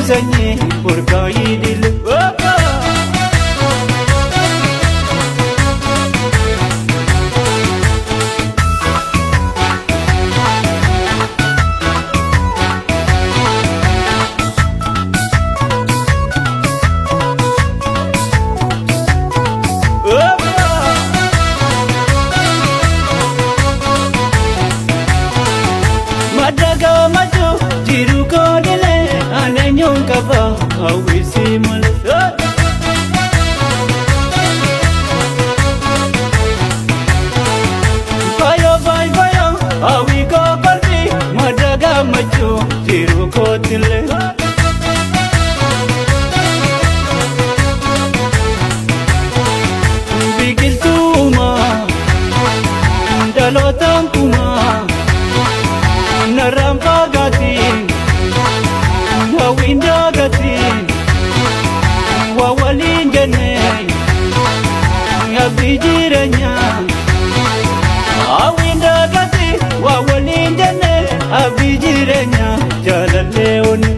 sanyii burqaayii dile. Madaga maju jiru ko dile anenyon kaba awisi mal. Bayo bay bayo awi ko kalbi madaga maju jiru ko dile. Bigil tuma dalotan kuma narampa gati wawinda gati wawalin jane abijiranya awinda gati wawalin jane abijiranya jalaleoni.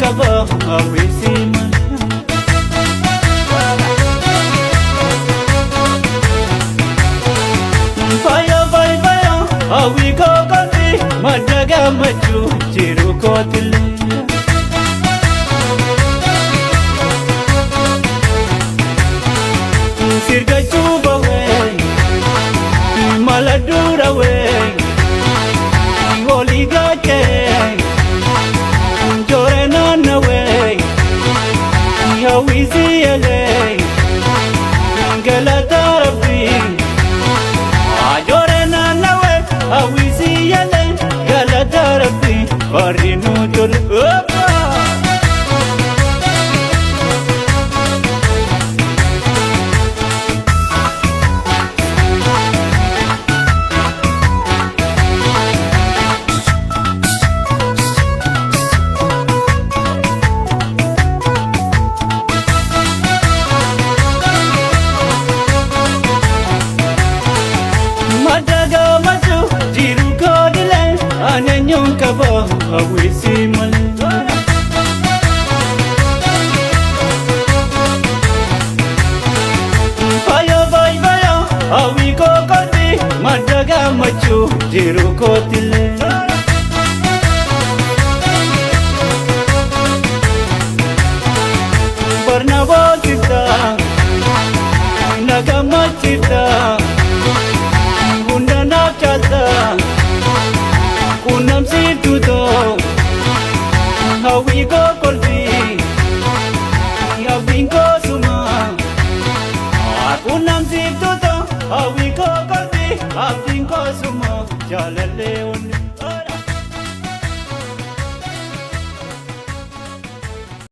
Kaba awisi mal. Bayo bay bayo awi ko kalbi madaga maju jiru ko dile. Sirga chuba we maladura we goli gache Awisi yale galata rabbi ajore na nawe awisi yale galata rabbi farinu jol. Madaga maju jiru ko dile anenyon kaba awisi mal. Bayo bay bayo awi ko kalbi madaga maju jiru ko dile.